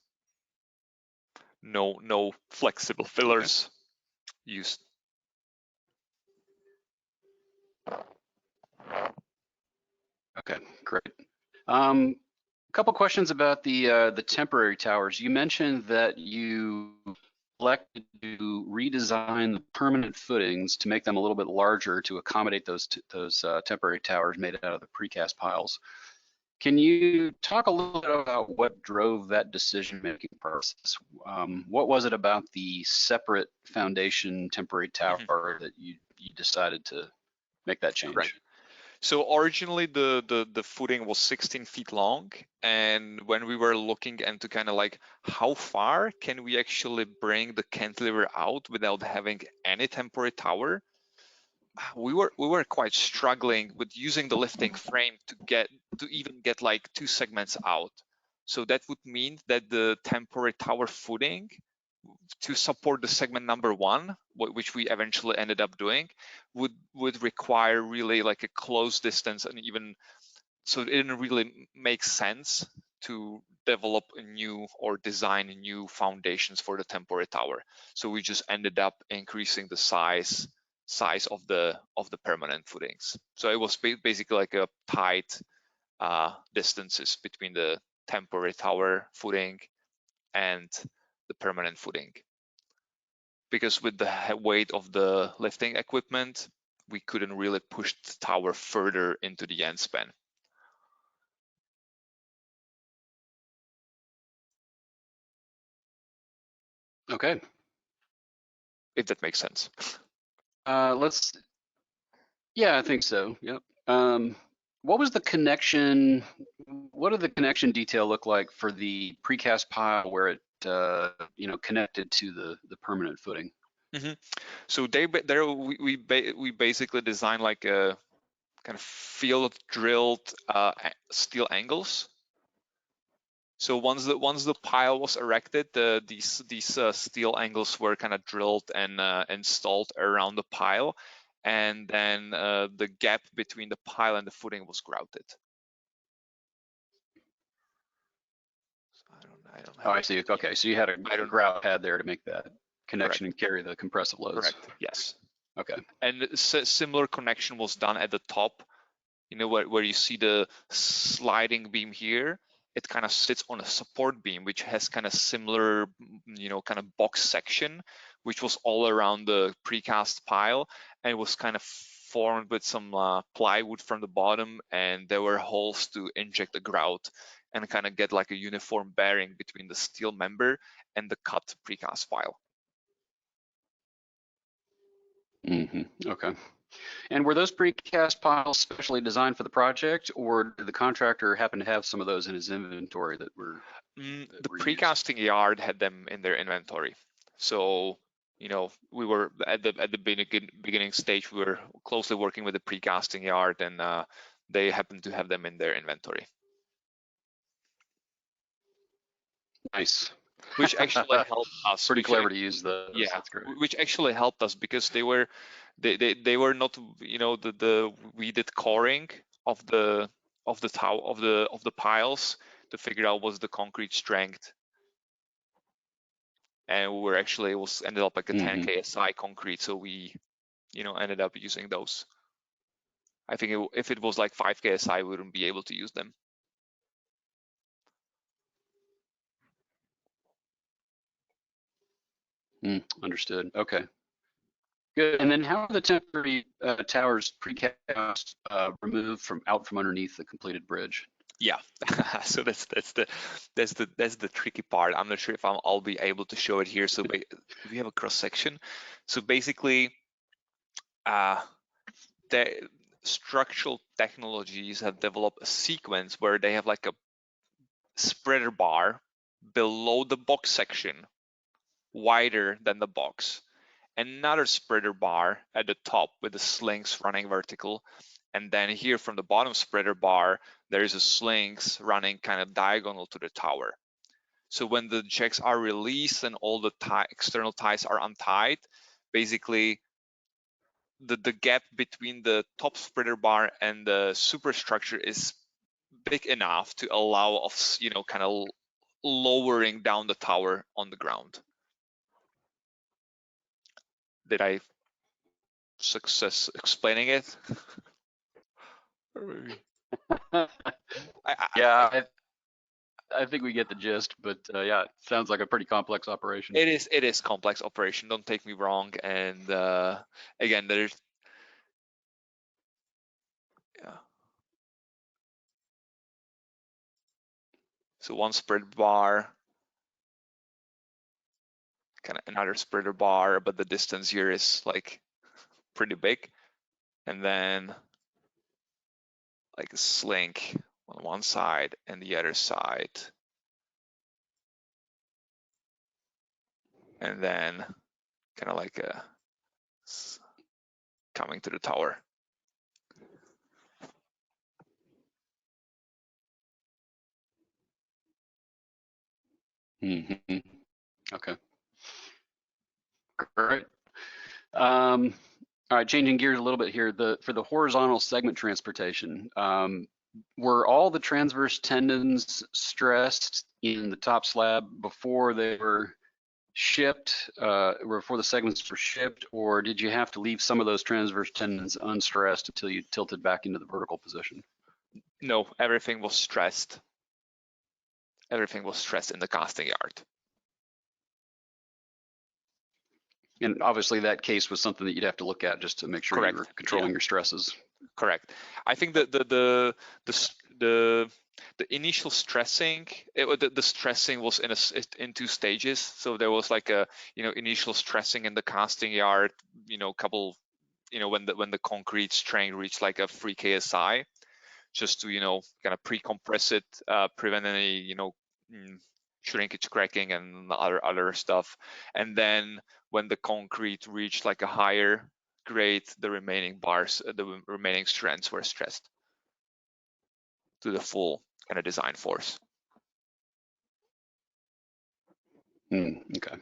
No flexible fillers used. Okay, great. A couple questions about the temporary towers. You mentioned that you elected to redesign the permanent footings to make them a little bit larger to accommodate those temporary towers made out of the precast piles. Can you talk a little bit about what drove that decision-making process? What was it about the separate foundation temporary tower that you decided to make that change? Correct. So originally the footing was 16 feet long, and when we were looking into kind of like how far can we actually bring the cantilever out without having any temporary tower, we were quite struggling with using the lifting frame to even get like 2 segments out. So that would mean that the temporary tower footing to support the segment number 1, which we eventually ended up doing, would require really like a close distance, and even so it didn't really make sense to develop a new or design new foundations for the temporary tower. So we just ended up increasing the size of the permanent footings. So it was basically like a tight distances between the temporary tower footing and the permanent footing. Because with the weight of the lifting equipment, we couldn't really push the tower further into the end span. Okay. If that makes sense. Yeah, I think so. Yep. What was the connection? What did the connection detail look like for the precast pile where it, connected to the permanent footing? So we basically designed like a kind of field drilled steel angles. So once the pile was erected, these steel angles were kind of drilled and installed around the pile, and then the gap between the pile and the footing was grouted. I don't have. Oh, I see. Okay, so you had a grout pad there to make that connection Correct. and carry the compressive loads. Correct. Yes. Okay. And similar connection was done at the top. You know where you see the sliding beam here, it kind of sits on a support beam which has kind of similar, kind of box section, which was all around the precast pile, and it was kind of formed with some plywood from the bottom, and there were holes to inject the grout and kind of get like a uniform bearing between the steel member and the cut precast pile. Okay. And were those precast piles specially designed for the project, or did the contractor happen to have some of those in his inventory that were? The precasting yard had them in their inventory. So, we were at the beginning stage, we were closely working with the precasting yard, and they happened to have them in their inventory. Nice. Which actually helped us. Pretty clever to use those. Yeah, that's great. Which actually helped us because they were not, we did coring of the piles to figure out what's the concrete strength, and we were actually, ended up like a 10 KSI concrete, so we ended up using those. I think if it was like 5 KSI, we wouldn't be able to use them. Understood. Okay. Good. And then how are the temporary towers precast removed from underneath the completed bridge? Yeah, so that's the tricky part. I'm not sure if I'll be able to show it here. So we have a cross section. So basically, the structural technologies have developed a sequence where they have like a spreader bar below the box section, wider than the box, another spreader bar at the top with the slings running vertical, and then here from the bottom spreader bar there is a slings running kind of diagonal to the tower. So when the jacks are released and all the external ties are untied, basically the gap between the top spreader bar and the superstructure is big enough to allow of, kind of lowering down the tower on the ground. Did I success explaining it? Yeah, I think we get the gist, but yeah, it sounds like a pretty complex operation. It is complex operation. Don't take me wrong. And again, there's so one spread bar, kind of another spreader bar, but the distance here is like pretty big. And then like a slink on one side and the other side. And then kind of like coming to the tower. Mm-hmm. Okay. Great. All right, changing gears a little bit here. For the horizontal segment transportation, were all the transverse tendons stressed in the top slab before they were shipped, before the segments were shipped, or did you have to leave some of those transverse tendons unstressed until you tilted back into the vertical position? No, everything was stressed. Everything was stressed in the casting yard. And obviously that case was something that you'd have to look at just to make sure Correct. you were controlling your stresses. Correct. I think that the initial stressing, the stressing was in two stages. So there was like a initial stressing in the casting yard, couple, when the concrete strength reached like a 3 KSI, just to kind of pre-compress it, prevent any shrinkage, cracking, and other stuff. And then when the concrete reached like a higher grade, the remaining bars, the remaining strands were stressed to the full kind of design force. Okay.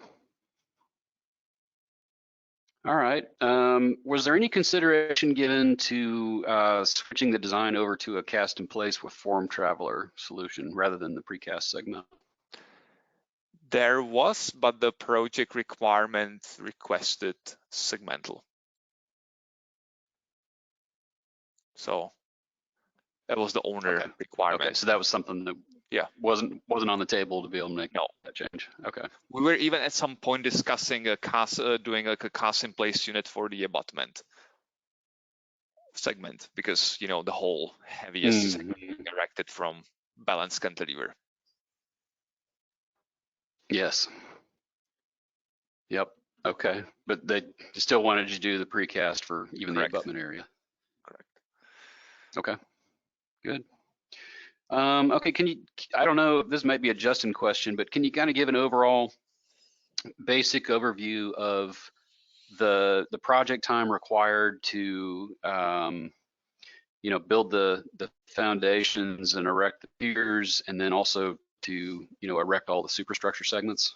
All right. Was there any consideration given to switching the design over to a cast in place with form traveler solution rather than the precast segment? There was, but the project requirement requested segmental. So that was the owner requirement. Okay, so that was something that wasn't on the table to be able to make that change. Okay. We were even at some point discussing doing like a cast in place unit for the abutment segment, because the whole heaviest segment erected from balanced cantilever. Yes. Yep. Okay, but they still wanted you to do the precast for even the abutment area. Correct. Okay. Good. Okay, I don't know, this might be a Justin question, but can you kind of give an overall basic overview of the project time required to build the foundations and erect the piers, and then also to erect all the superstructure segments?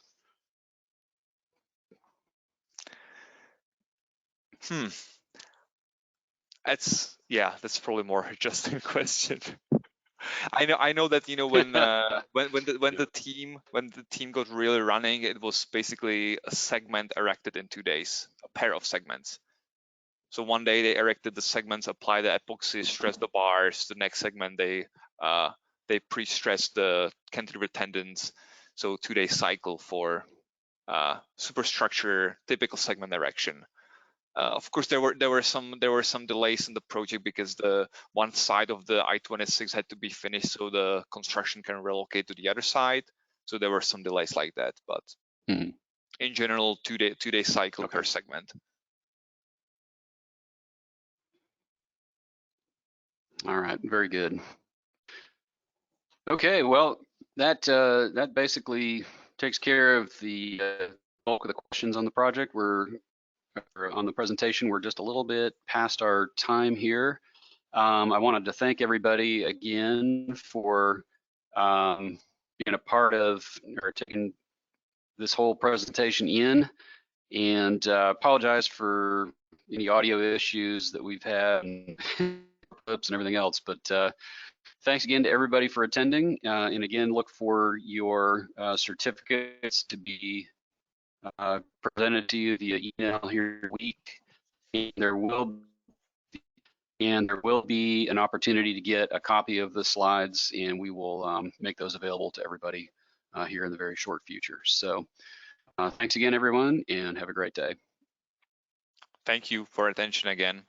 That's probably more just a question. I know that when the team got really running, it was basically a segment erected in 2 days, a pair of segments. So one day they erected the segments, applied the epoxy, stressed the bars. The next segment they pre-stressed the cantilever tendons. So 2-day cycle for superstructure, typical segment erection. Of course, there were some delays in the project because the one side of the I-26 had to be finished, so the construction can relocate to the other side. So there were some delays like that, but in general, 2-day cycle per segment. All right, very good. Okay, well, that basically takes care of the bulk of the questions on the project. On the presentation, we're just a little bit past our time here. I wanted to thank everybody again for being a part of or taking this whole presentation in, and apologize for any audio issues that we've had and clips and everything else. But thanks again to everybody for attending. And again, look for your certificates to be presented to you via email here this week. And there will be an opportunity to get a copy of the slides, and we will make those available to everybody here in the very short future. So thanks again, everyone, and have a great day. Thank you for attention again.